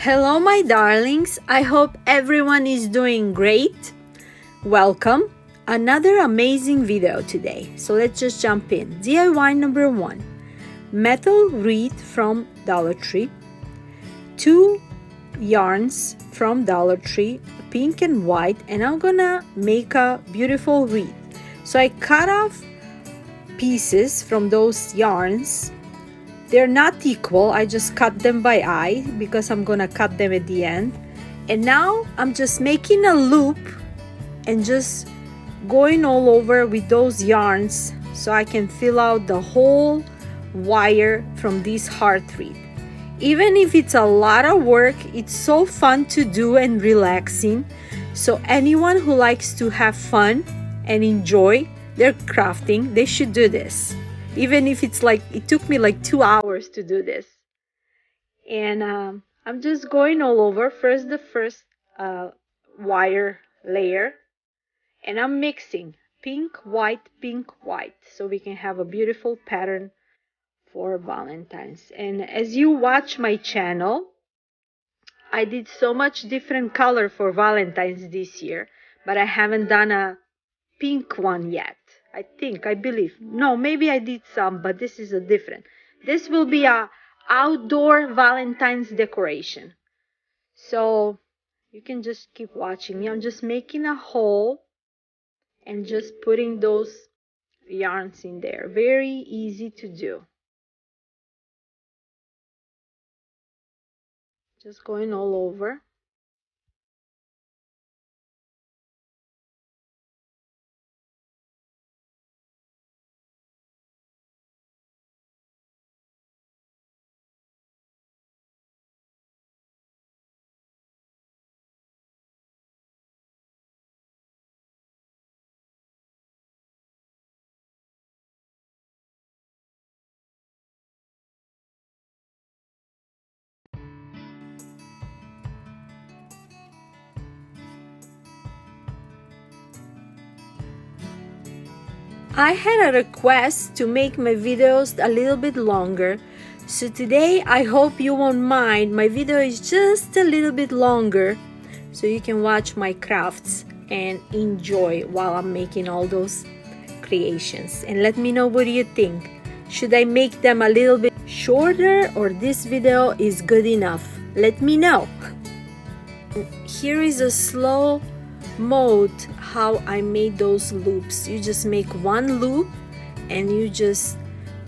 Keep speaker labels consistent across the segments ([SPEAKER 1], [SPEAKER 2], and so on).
[SPEAKER 1] Hello my darlings, I hope everyone is doing great. Welcome, another amazing video today. So let's just jump in. DIY number 1, metal wreath from Dollar Tree, 2 yarns from Dollar Tree, pink and white, and I'm gonna make a beautiful wreath. So I cut off pieces from those yarns. They're not equal, I just cut them by eye because I'm gonna cut them at the end. And now I'm just making a loop and just going all over with those yarns so I can fill out the whole wire from this heart wreath. Even if it's a lot of work, it's so fun to do and relaxing. So anyone who likes to have fun and enjoy their crafting, they should do this. Even if it's like, it took me like 2 hours to do this. And I'm just going all over. First, the first wire layer. And I'm mixing pink, white, so we can have a beautiful pattern for Valentine's. And as you watch my channel, I did so much different color for Valentine's this year, but I haven't done a pink one yet. I believe. No, maybe I did some, but this is a different. This will be a outdoor Valentine's decoration. So you can just keep watching me. I'm just making a hole and just putting those yarns in there. Very easy to do. Just going all over. I had a request to make my videos a little bit longer, so today I hope you won't mind. My video is just a little bit longer so you can watch my crafts and enjoy while I'm making all those creations. And let me know, what do you think? Should I make them a little bit shorter, or this video is good enough? Let me know. Here is a slow mode how I made those loops. You just make one loop and you just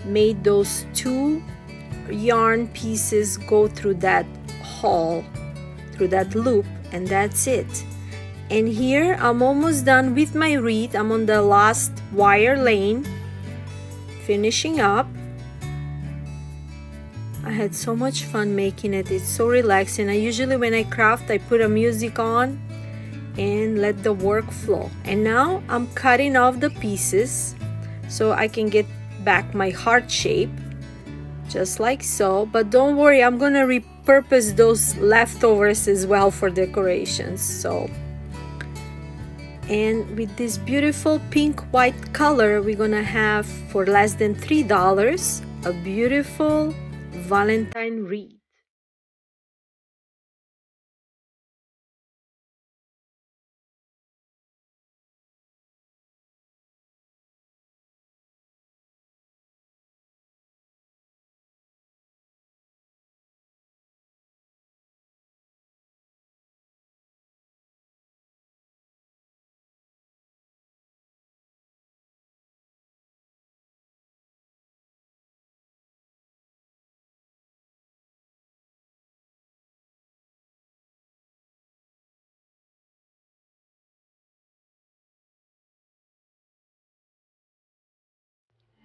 [SPEAKER 1] made those 2 yarn pieces go through that hole, through that loop, and that's it. And here I'm almost done with my wreath. I'm on the last wire lane, finishing up. I had so much fun making it. It's so relaxing. I usually, when I craft, I put a music on and let the work flow. And now I'm cutting off the pieces so I can get back my heart shape, just like so. But don't worry, I'm gonna repurpose those leftovers as well for decorations. So, and with this beautiful pink white color, we're gonna have, for less than $3, a beautiful Valentine wreath.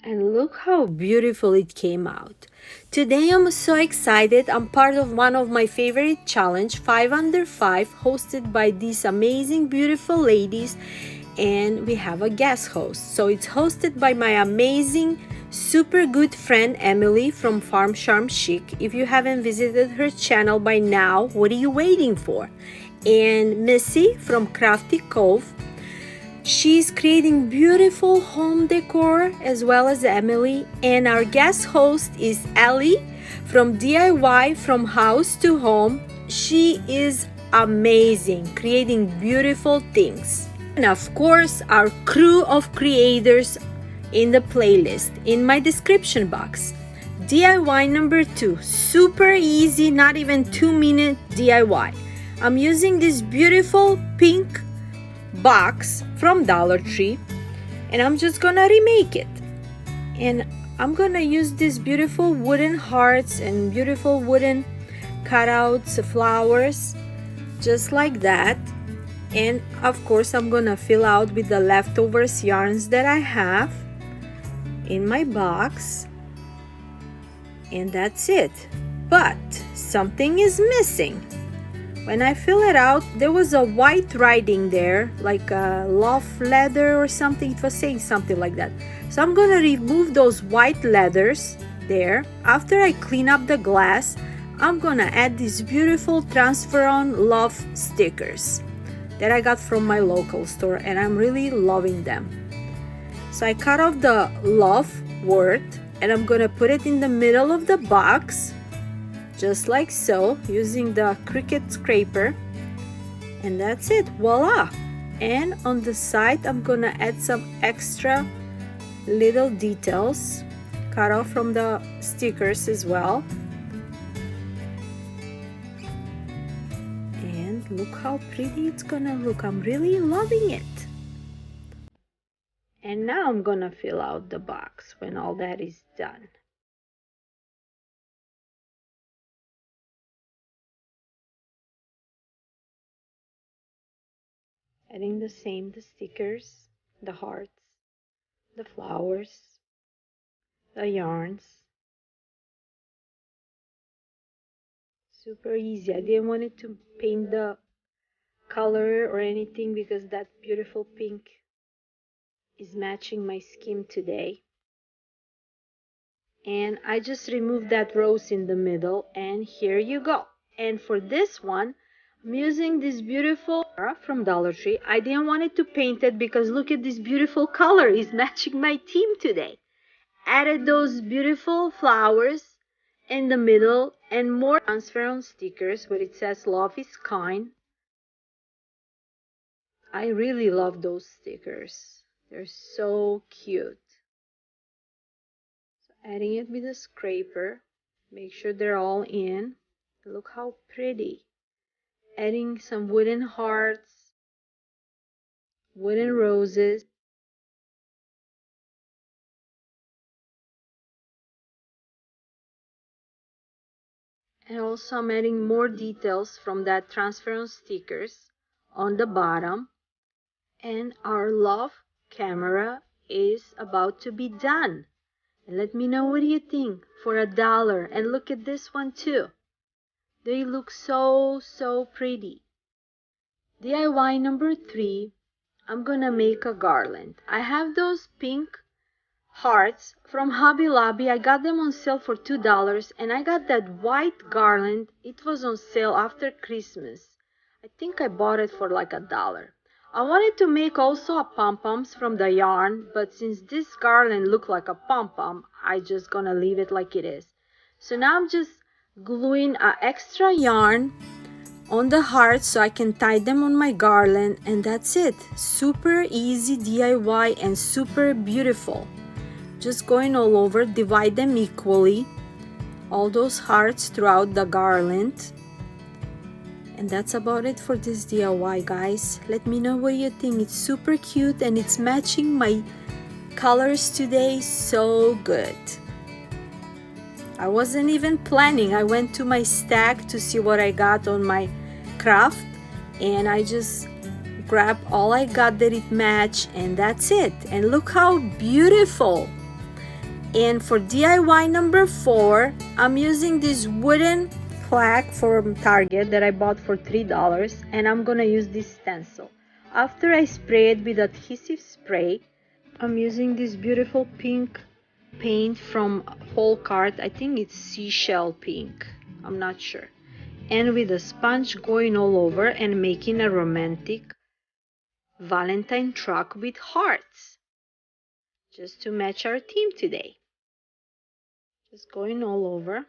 [SPEAKER 1] And look how beautiful it came out. Today I'm so excited. I'm part of one of my favorite challenge, 5 Under 5, hosted by these amazing beautiful ladies, and we have a guest host. So it's hosted by my amazing super good friend Emily from Farm Charm Chic. If you haven't visited her channel by now, what are you waiting for? And Missy from Crafty Cove. She's creating beautiful home decor, as well as Emily. And our guest host is Ellie from DIY From House to Home. she is amazing, creating beautiful things. And of course, our crew of creators in the playlist in my description box. DIY number 2, super easy, not even 2-minute DIY. I'm using this beautiful pink box from Dollar Tree, and I'm just gonna remake it. And I'm gonna use these beautiful wooden hearts and beautiful wooden cutouts, flowers, just like that. And of course, I'm gonna fill out with the leftovers yarns that I have in my box. And that's it. But something is missing. When I fill it out, there was a white writing there, like a love leather or something. It was saying something like that. So I'm gonna remove those white leathers there. After I clean up the glass, I'm gonna add these beautiful transfer on love stickers that I got from my local store, and I'm really loving them. So I cut off the love word, and I'm gonna put it in the middle of the box, just like so, using the Cricut scraper. And that's it, voila. And on the side, I'm gonna add some extra little details cut off from the stickers as well. And look how pretty it's gonna look. I'm really loving it. And now I'm gonna fill out the box when all that is done. Adding the stickers, the hearts, the flowers, the yarns. Super easy. I didn't want it to paint the color or anything because that beautiful pink is matching my skin today. And I just removed that rose in the middle, and here you go. And for this one, I'm using this beautiful from Dollar Tree. I didn't want it to paint it because look at this beautiful color. It's matching my theme today. Added those beautiful flowers in the middle and more transparent stickers where it says love is kind. I really love those stickers. They're so cute. So adding it with a scraper. Make sure they're all in. Look how pretty. Adding some wooden hearts, wooden roses. And also I'm adding more details from that transparent stickers on the bottom. And our love camera is about to be done. And let me know what you think for $1. And look at this one too. They look so pretty. DIY number 3, I'm gonna make a garland. I have those pink hearts from Hobby Lobby. I got them on sale for $2, and I got that white garland. It was on sale after Christmas. I think I bought it for like $1. I wanted to make also a pom-poms from the yarn, but since this garland looked like a pom-pom, I just gonna leave it like it is. So now I'm just gluing an extra yarn on the hearts so I can tie them on my garland, and that's it. Super easy DIY and super beautiful. Just going all over, divide them equally, all those hearts throughout the garland. And that's about it for this DIY, guys. Let me know what you think. It's super cute and it's matching my colors today so good. I wasn't even planning. I went to my stack to see what I got on my craft, and I just grabbed all I got that it matched, and that's it. And look how beautiful. And for DIY number 4, I'm using this wooden plaque from Target that I bought for $3, and I'm gonna use this stencil. After I spray it with adhesive spray, I'm using this beautiful pink paint from Folk Art. I think it's seashell pink, I'm not sure. And with a sponge going all over and making a romantic Valentine truck with hearts, just to match our theme today. Just going all over.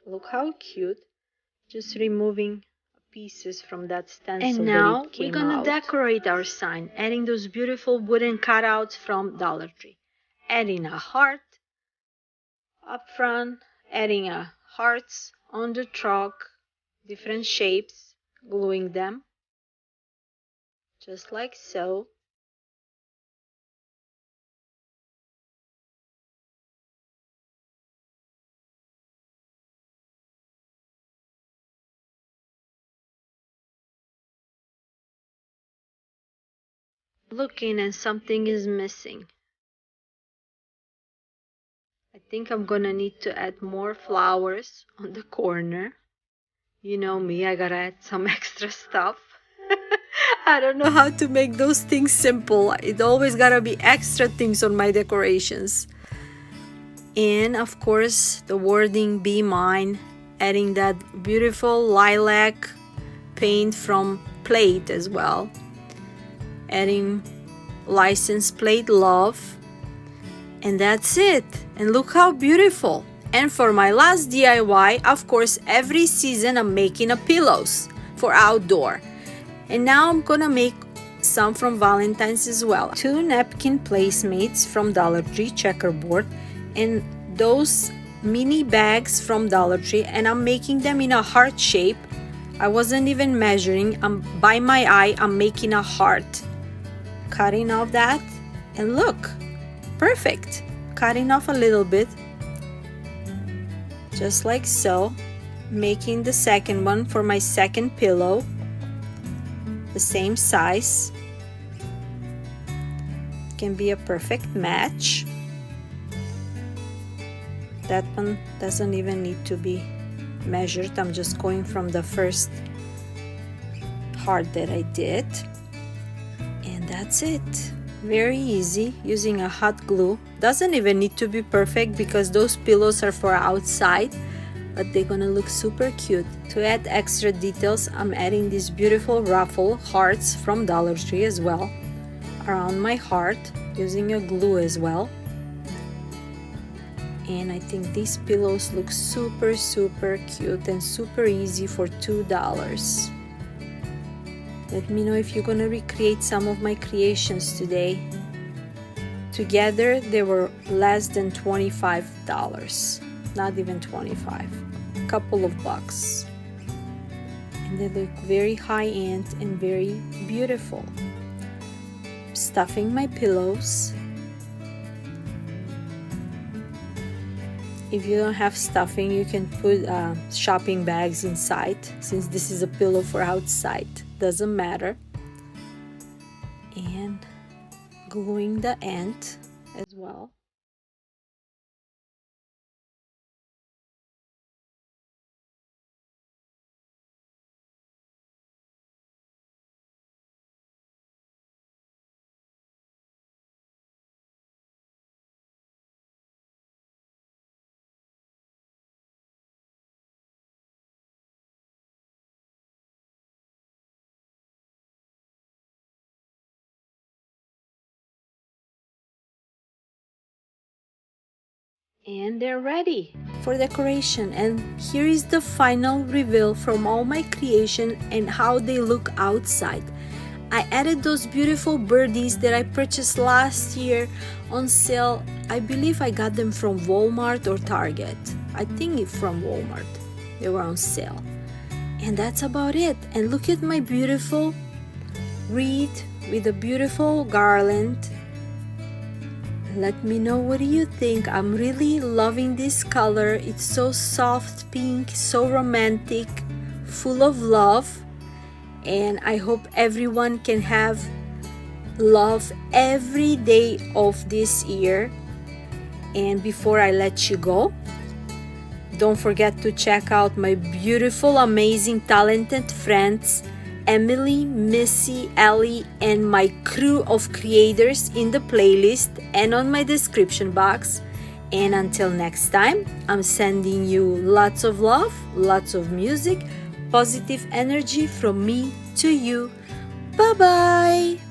[SPEAKER 1] Look how cute. just removing pieces from that stencil. And now we're gonna decorate our sign, adding those beautiful wooden cutouts from Dollar Tree. Adding a heart up front, adding a hearts on the truck, different shapes, gluing them, just like so. Looking and something is missing. I think I'm gonna need to add more flowers on the corner. You know me, I gotta add some extra stuff. I don't know how to make those things simple. It always gotta be extra things on my decorations. And of course, the wording "Be Mine," adding that beautiful lilac paint from plate as well. Adding license plate love. And that's it. And look how beautiful. And for my last DIY, of course, every season I'm making a pillows for outdoor. And now I'm gonna make some from Valentine's as well. 2 napkin placemates from Dollar Tree checkerboard, and those mini bags from Dollar Tree, and I'm making them in a heart shape. I wasn't even measuring. By my eye, I'm making a heart. Cutting off that, and look, perfect. Cutting off a little bit, just like so. Making the second one for my second pillow, the same size. Can be a perfect match. That one doesn't even need to be measured. I'm just going from the first heart that I did. And that's it. Very easy, using a hot glue. Doesn't even need to be perfect because those pillows are for outside, but they're gonna look super cute. To add extra details, I'm adding these beautiful ruffle hearts from Dollar Tree as well around my heart, using a glue as well. And I think these pillows look super cute and super easy for $2. Let me know if you're gonna recreate some of my creations today. Together they were less than $25, not even 25, a couple of bucks. And they look very high-end and very beautiful. Stuffing my pillows. If you don't have stuffing, you can put shopping bags inside, since this is a pillow for outside, doesn't matter. And gluing the end as well. And they're ready for decoration. And here is the final reveal from all my creation and how they look outside. I added those beautiful birdies that I purchased last year on sale. I believe I got them from Walmart or Target. I think it's from Walmart. They were on sale. And that's about it. And look at my beautiful wreath with a beautiful garland. Let me know, what do you think? I'm really loving this color. It's so soft pink, so romantic, full of love. And I hope everyone can have love every day of this year. And before I let you go, don't forget to check out my beautiful, amazing, talented friends, Emily, Missy, Ellie, and my crew of creators in the playlist and on my description box. And until next time, I'm sending you lots of love, lots of music, positive energy from me to you. Bye-bye!